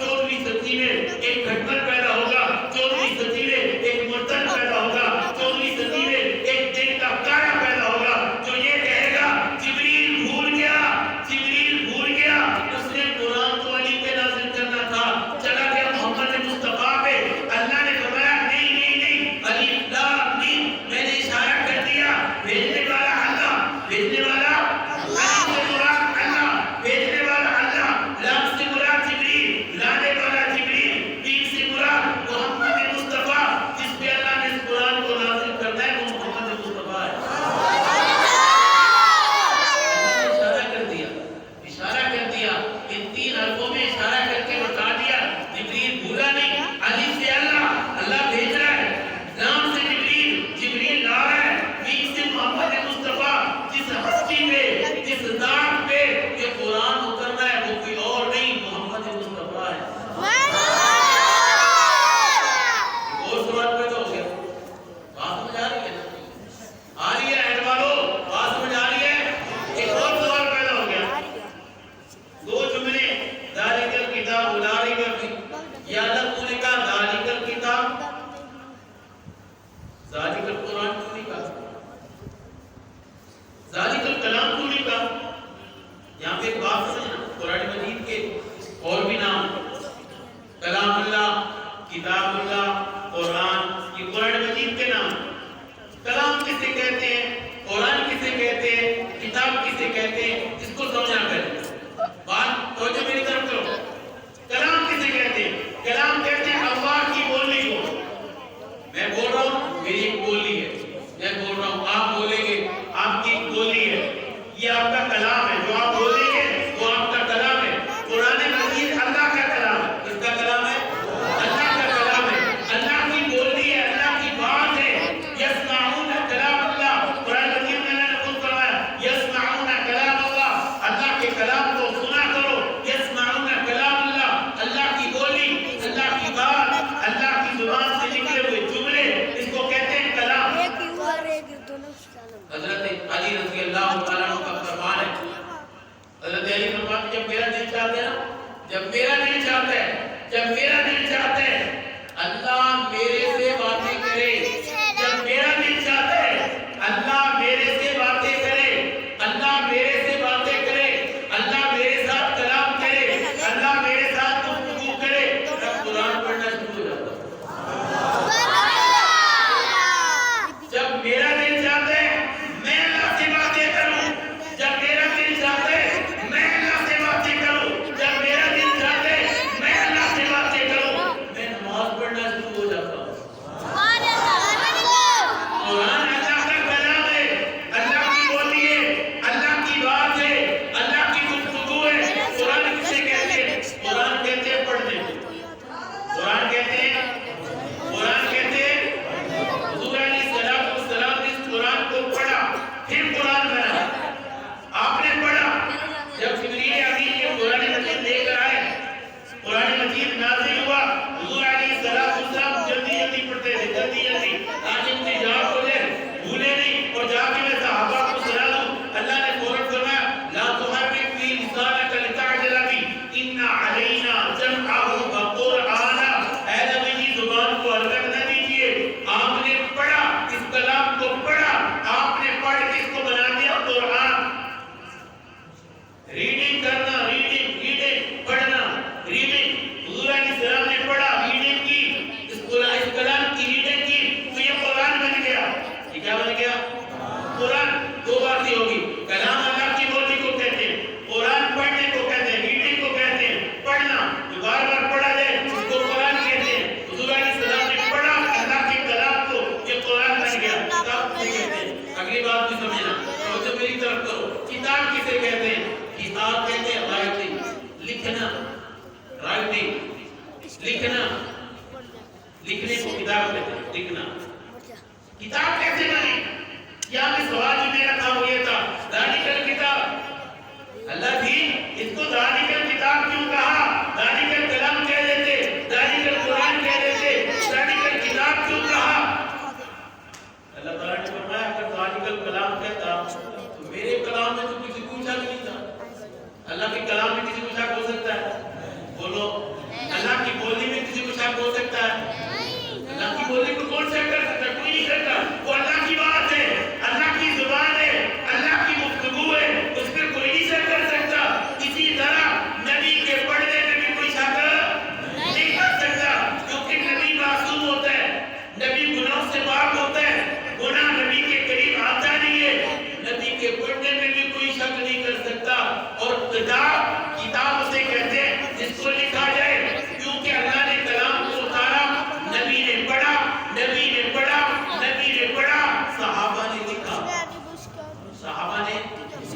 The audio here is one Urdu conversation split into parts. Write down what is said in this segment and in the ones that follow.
14ویں صدی میں ایک گھٹمل پیدا ہوگا، 14ویں صدی میں ایک مرتد پیدا ہوگا، 14ویں صدی میں ایک دن کا کارا پیدا ہوگا جو یہ کہے گا جبریل بھول گیا، جبریل بھول گیا، اس نے قرآن تو علی پہ نازل کرنا تھا، چلا گیا محمد مصطفیٰ پہ۔ اللہ نے فرمایا نہیں نہیں نہیں، الف لام میم، میں نے اشارہ کر دیا، بھیجنے والا اللہ، بھیجنے والا الف سے مراد اللہ، بھیجنے والا اللہ، لام سے مراد جبریل، لانے والا جبریل، میم سے مراد محمد مصطفیٰ، جس پہ اللہ نے اس قرآن کو نازل کرنا ہے وہ محمد مصطفیٰ ہے۔ اشارہ کر دیا، ان 3 حرفوں میں اشارہ کر کے بتا دیا، جبریل بھولا نہیں، الف سے اللہ، اللہ بھیج رہا ہے، لام سے جبریل، جبریل لا رہا ہے، میم سے محمد مصطفیٰ، جس ہستی پہ، جس ذات پہ یہ قرآن اترنا ہے وہ کوئی اور نہیں، محمد مصطفیٰ ہے۔ اور سوال پیدا ہو گیا، بات سمجھ آ رہی ہے نا؟ آ رہی ہے اینڈ والو، بات سمجھ آ رہی ہے؟ ایک اور سوال پیدا ہو گیا، 2 جملے، ذالک الکتاب لا ریب فیہ، یا اللہ تو نے کہا ذالک الکتاب، ذالک القرآن کیوں نہیں کہا؟ ذالک الکلام کیوں نہیں کہا؟ یہاں پہ ایک بات سمجھنا، قرآن مجید کے اور بھی نام، کلام اللہ، کتاب اللہ، قرآن، یہ قرآن مجید کے نام۔ کلام کسے کہتے ہیں، قرآن کسے کہتے ہیں، کتاب کسے کہتے ہیں، اس کو سمجھنا کریں۔ بات توجہ میری طرف کرو، کلام کسے کہتے ہیں؟ کلام کہتے ہیں اللہ کی بولی کو، میں بول رہا ہوں میری ایک بولی ہے، میں بول رہا ہوں آپ بولیں گے آپ کی ایک بولی ہے، یہ آپ کا کلام ہے، جو آپ بولیں گے وہ آپ کا کلام ہے۔ قرآن مجید اللہ کا کلام ہے، کس کا کلام ہے؟ اللہ کا کلام ہے، اللہ کی بولی ہے، اللہ کی بات ہے۔ یسمعون کلام اللہ، قرآن مجید میں اللہ نے خود فرمایا یسمعون کلام اللہ، اللہ کے کلام کو سنا کرو، یسمعون کلام اللہ، اللہ کی بولی، اللہ کی بات، اللہ کی زبان سے نکلے ہوئے جملے، اس کو کہتے ہیں کلام۔ حضرت علی رضی اللہ تعالیٰ عنہ کا فرمان ہے، حضرت علی فرماتے جب میرا دل چاہتا ہے نا، جب میرا دل چاہتا ہے، جب میرا دل چاہتا ہے اللہ میرے سے باتیں کرے، جب میرا دل چاہتا ہے اللہ میرے سے باتیں کرے، اللہ میرے سے باتیں کرے، اللہ میرے ساتھ کلام کرے، اللہ میرے ساتھ گفتگو کرے، تب قرآن پڑھنا شروع ہو جاتا ہے۔ جب میرا دل چاہتا ہے میں اللہ سے باتیں کروں، جب میرا دل چاہتا ہے میں اللہ سے باتیں کروں، جب میرا دل چاہتا ہے میں اللہ سے باتیں کروں، میں نماز پڑھنا شروع ہو جاتا ہوں۔ قرآن اللہ کا کلام ہے، اللہ کی بولی ہے، اللہ کی بات ہے، اللہ کی گفتگو ہے۔ قرآن کسے کہتے ہیں؟ قرآن کہتے ہیں پڑھنے کو، قرآن کہتے ہیں، قرآن کہتے ہیں حضور علیہ السلام نے اس قرآن کو پڑھا، پھر قرآن بنا۔ آپ نے پڑھا، جب جبریل امین یہ قرآن مجید لے کر آئے، قرآن مجید نازل ہوا، حضور علیہ السلام جلدی جلدی پڑھتے تھے، جلدی جلدی تاکہ انتجاب ہو جائے، بھولے نہیں، اور جا کے میں صحابہ کو سنا دوں۔ اللہ نے فوراً فرمایا لا تحرک به لسانک لتعجل به ان علینا جمعہ وقرآنہ، اے نبی جی زبان کو حرکت نہ دیجیے۔ آپ نے پڑھا، اس کلام کو پڑھا، آپ نے پڑھ کے اس کو بنا دیا قرآن۔ ریڈنگ کرنا، ریڈنگ پڑھنا، ریڈنگ، حضور علیہ السلام نے پڑھا، ریڈنگ کی، اس کلام کی ریڈنگ کی، تو یہ قرآن بن گیا۔ یہ کیا بن گیا؟ قرآن۔ 2 باتیں ہوگی، کلام اللہ کی بولی کو کہتے ہیں، قرآن پڑھنے کو کہتے ہیں، ریڈنگ کو کہتے ہیں، پڑھنا جو بار بار پڑھا جائے اس کو قرآن کہتے ہیں۔ حضور علیہ السلام نے پڑھا اللہ کے کلام کو، یہ قرآن بن گیا۔ کتاب کسے کہتے ہیں؟ اگلی بات بھی سمجھنا، توجہ میری طرف کرو، کتاب کسے کہتے ہیں؟ کتاب کہتے ہیں رائٹنگ، لکھنا، رائٹنگ، لکھنا، لکھنے کو کتاب کہتے ہیں، لکھنا۔ کتاب کیسے بنی؟ کیا میں سوال جو میرا تھا وہ یہ تھا، ذالک الکتاب، اللہ بھی اس کو ذالک الکتاب کیوں کہا؟ ذالک الکلام کہہ دیتے، ذالک القرآن کہہ دیتے، ذالک الکتاب کیوں کہا؟ اللہ تعالیٰ نے فرمایا اگر ذالک الکلام کہتا تو میرے کلام میں تو کسی پوچھا بھی نہیں تھا۔ اللہ کے کلام میں کسی کو شک ہو سکتا ہے؟ بولو ہو سکتا ہے؟ اللہ کی بولی کو کون سیٹ کر سکتا ہے؟ کوئی نہیں کرتا. وہ اللہ کی بات ہے, اللہ کی زبان ہے, اللہ کی گفتگو ہے, اس پہ کوئی نہیں سیٹ کر سکتا. اسی طرح نبی کے پڑھنے میں بھی کوئی شک نہیں کر سکتا, کیونکہ نبی معصوم ہوتا ہے, نبی گناہ سے پاک ہوتا ہے, گناہ نبی کے قریب آتا نہیں ہے. نبی کے پڑھنے میں بھی کوئی شک نہیں کر سکتا. اور کتاب اسے کہتے ہیں جس کو لکھا جائے, کیونکہ اللہ نے کلام کو اتارا, نبی نے پڑھا, نبی نے پڑھا, نبی نے پڑھا, صحابہ نے لکھا. صحابہ نے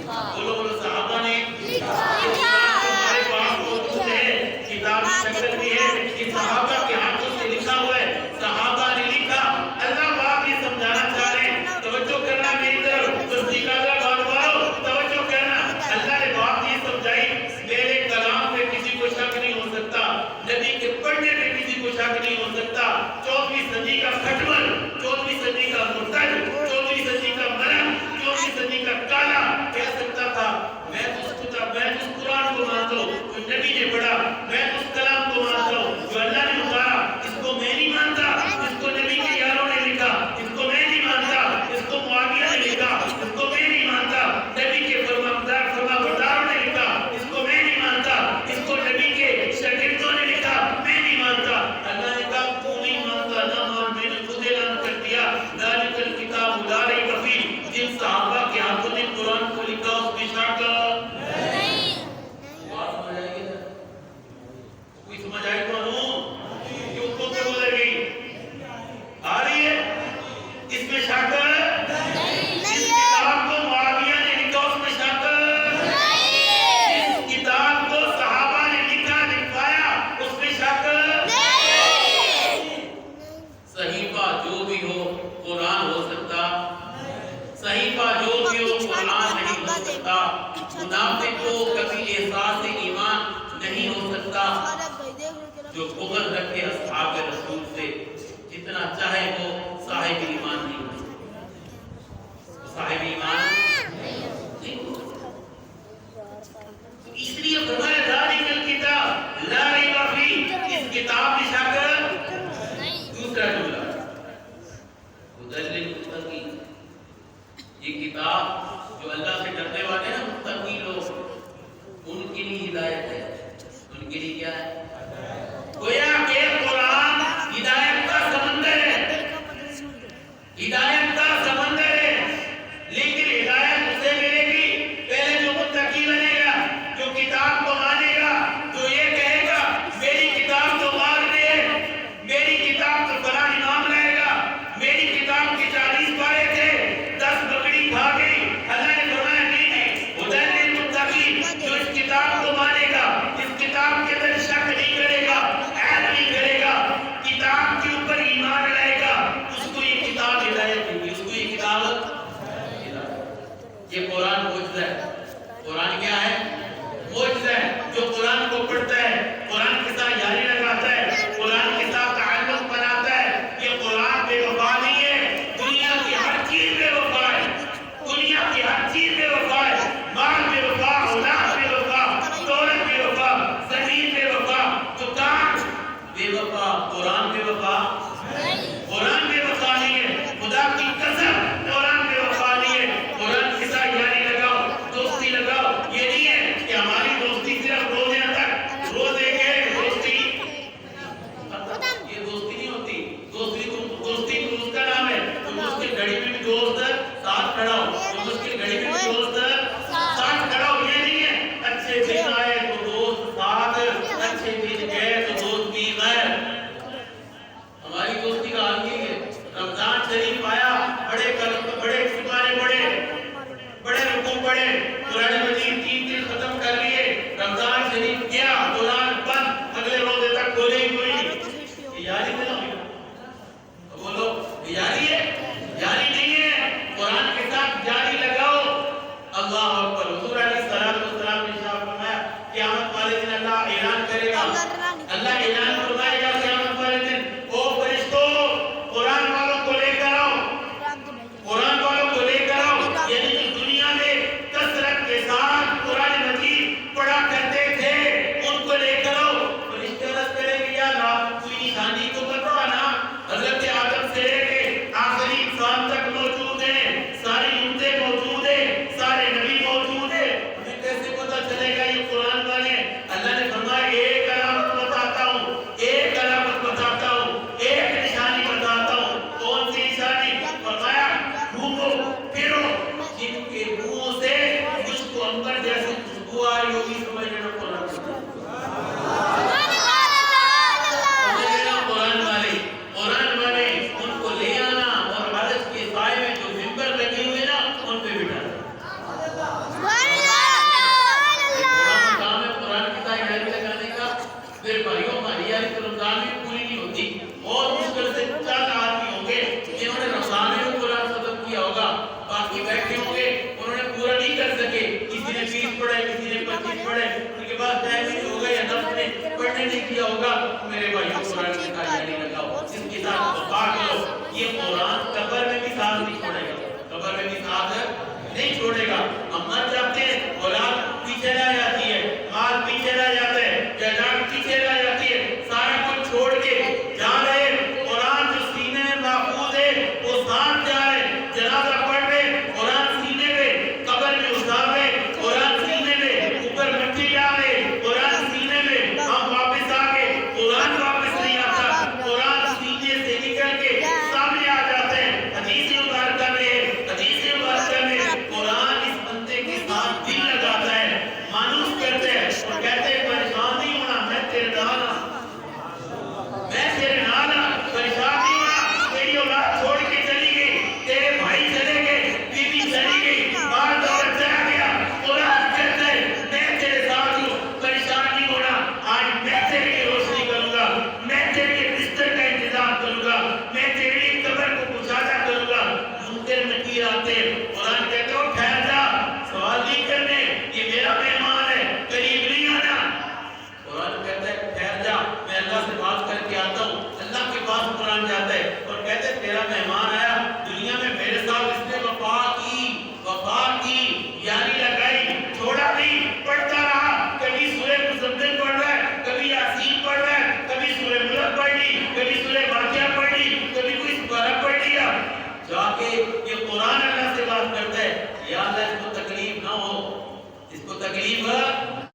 بولو بولو صحابہ نے ہمارے پاس موجود ہے, کتاب شکل بھی ہے کہ صحابہ کے ہاتھوں سے لکھا ہوا ہے, صحابہ نے لکھا. اللہ پاک یہ سمجھانا چاہ رہے ہیں, توجہ کرنا میری طرف, تصدیق اللہ بات والو توجہ کرنا. اللہ نے بات یہ سمجھائی, میرے کلام پہ کسی کو شک نہیں ہو سکتا, نبی کے پڑھنے پہ کسی کو شک نہیں ہو سکتا. 14ویں صدی کا کھٹمل, 14ویں صدی کا مرتد, 14ویں صدی کا مرد, 14ویں صدی کا کالا کہہ سکتا تھا میں تو اس قرآن کو مانتا ہوں جو نبی نے پڑھا, میں تو اس کلام کو مانتا ہوں جو اللہ نے اتارا, اس کو میں نہیں مانتا, اس کو نبی کے یاروں نے لکھا, اس کو میں نہیں مانتا, اس کو معاویہ نے لکھا, اس کو میں نہیں مانتا, نبی کے فرمانبرداروں نے لکھا, اس کو میں نہیں مانتا, اس کو نبی کے شاگردوں نے لکھا, میں نہیں مانتا. اللہ نے کہا تو نہیں مانتا نہ مان, میں نے خود اعلان کر دیا ذالک الکتاب لا ریب فیہ. جن صحابہ کے ہاتھوں نے قرآن کو لکھا اس میں شک نہیں. بات سمجھ آئی ہے؟ کوئی سمجھ آئی تو ہوں کیوں کو سے گزر گئی آ رہی ہے؟ اس میں شک جس کتاب کو معاویہ نے لکھا اس میں شک نہیں. جس کتاب کو صحابہ نے لکھا لکھوایا اس میں شک نہیں. صحیفہ جو بھی ہو قرآن ہو سکتا, صحیفہ جو بھی ہو قرآن نہیں ہو سکتا. منافق کو کبھی احساس ایمان نہیں ہو سکتا. جو بغض رکھے اصحاب رسول سے جتنا چاہے وہ صاحب ایمان نہیں ہو سکتا, صاحب ایمان نہیں ہو سکتا. اس لیے فرمایا ذالک الکتاب لا ریب فیہ, اس کتاب میں شک نہیں. دوسرا جملہ ہدی للمتقین, یہ کتاب جو اللہ سے ڈرنے والے ہیں متقی لوگ, ان کے لیے ہدایت ہے. ان کے لیے کیا ہے؟ گویا کہ قرآن ہدایت کا سمندر ہے, ہدایت کا سمندر ہے. لیکن ہدایت اسے ملے گی پہلے جو متقی بنے گا, جو کتاب کو مانے گا, جو یہ کہے گا میری کتاب تو مار دے, میری کتاب تو فلاں امام لائے گا, میری کتاب کے 40 پارے تھے 10 بکری کھا گئی. اللہ نے فرمایا نہیں, ہدی للمتقین, جو اس کتاب کو مانے گا, اس کتاب کے اندر شک نہیں کرے گا, عیب نہیں کرے گا, کتاب کے اوپر ایمان لائے گا, اس کو یہ کتاب ہدایت دے گی, اس کو یہ کتاب ہدایت. یہ قرآن معجزہ ہے. قرآن کیا ہے؟ معجزہ ہے. جو قرآن کو پڑھتا ہے, قرآن کے ساتھ یاری لگاتا ہے, قرآن کے ساتھ تعلق بناتا ہے, یہ قرآن بے وفا نہیں ہے. دنیا کی ہر چیز بے وفا ہے, دنیا کی ہر چیز بے وفا ہے. مال بے وفا, اولاد بے وفا, دولت بے وفا, زمین بے وفا, دکان بے وفا, قرآن بے وفا نہیں. قرآن بے وفا نہیں ہے. خدا کی قسم قرآن بے وفا نہیں ہے. قرآن کے ساتھ یاری لگاؤ, دوستی لگاؤ, یہ نہیں ہے کہ ہماری دوستی صرف روزے تک, روزے کے دوستی, یہ دوستی نہیں ہوتی. دوستی تو اس کا نام ہے. تو مشکل گھڑی میں بھی دوست ساتھ کھڑا ہو, تو مشکل گھڑی میں بھی دوست ساتھ کھڑا ہو, یہ نہیں ہے اچھے دن آئے تو دوست ساتھ, اچھے دن گئے تو دوست بھی غیر. ہماری دوستی کا حال یہ ہے. رمضان شریف آیا, بڑے سپارے بڑے رکوع پڑے, قرآن مجید 3 دن ختم کر لیے. رمضان شریف گیا, قرآن بند, اگلے روزے تک کھولے ہی کوئی نہیں. یہ یاری میں نہ بولو, یہ یاری ہے؟ یاری نہیں ہے. قرآن کے ساتھ جاری لگاؤ. اللہ اکبر. حضور علیہ السلام نے ارشاد فرمایا قیامت والے دن اللہ اعلان کرے گا, اللہ اعلان فرمائے گا قیامت والے دن, او فرشتوں قرآن والوں کو لے کر آؤ, قرآن والوں کو لے کر آؤ. یعنی جو دنیا میں کثرت کے ساتھ قرآن مجید پڑھا کرتے تھے ان کو لے کر آؤ. فرشتے عرض کریں گے یا اللہ کوئی نشانی ہوگی سمجھ لینا قرآن والے ان کو لے آنا اور عرش کے سائے میں جو ممبر لگے ہوئے نا ان پہ بٹھانا. بڑا مقام ہے قرآن کی تیاری لگانے کا. پھر بھائیوں ہماری یاری تو رمضان میں پوری نہیں ہوتی. اور مشکل سے 50 آدمی ہوں گے جنہوں نے رمضان میں قرآن ختم کیا ہوگا. باقی بیٹھے ہوں گے انہوں نے پورا نہیں کر سکے. کسی نے 20 پڑھے, کسی نے 25 پڑھے. ان کے بعد ٹائم ہو گئے یا نفس نے پڑھنے نہیں کیا ہوگا. میرے بھائیوں قرآن کی تیاری لگاؤ, اس کے ساتھ وفا کرو. یہ قرآن قبر میں بھی ساتھ نہیں چھوڑے گا, قبر میں بھی ساتھ نہیں چھوڑے گا. ہم مر جاتے ہیں, اولاد پیچھے رہ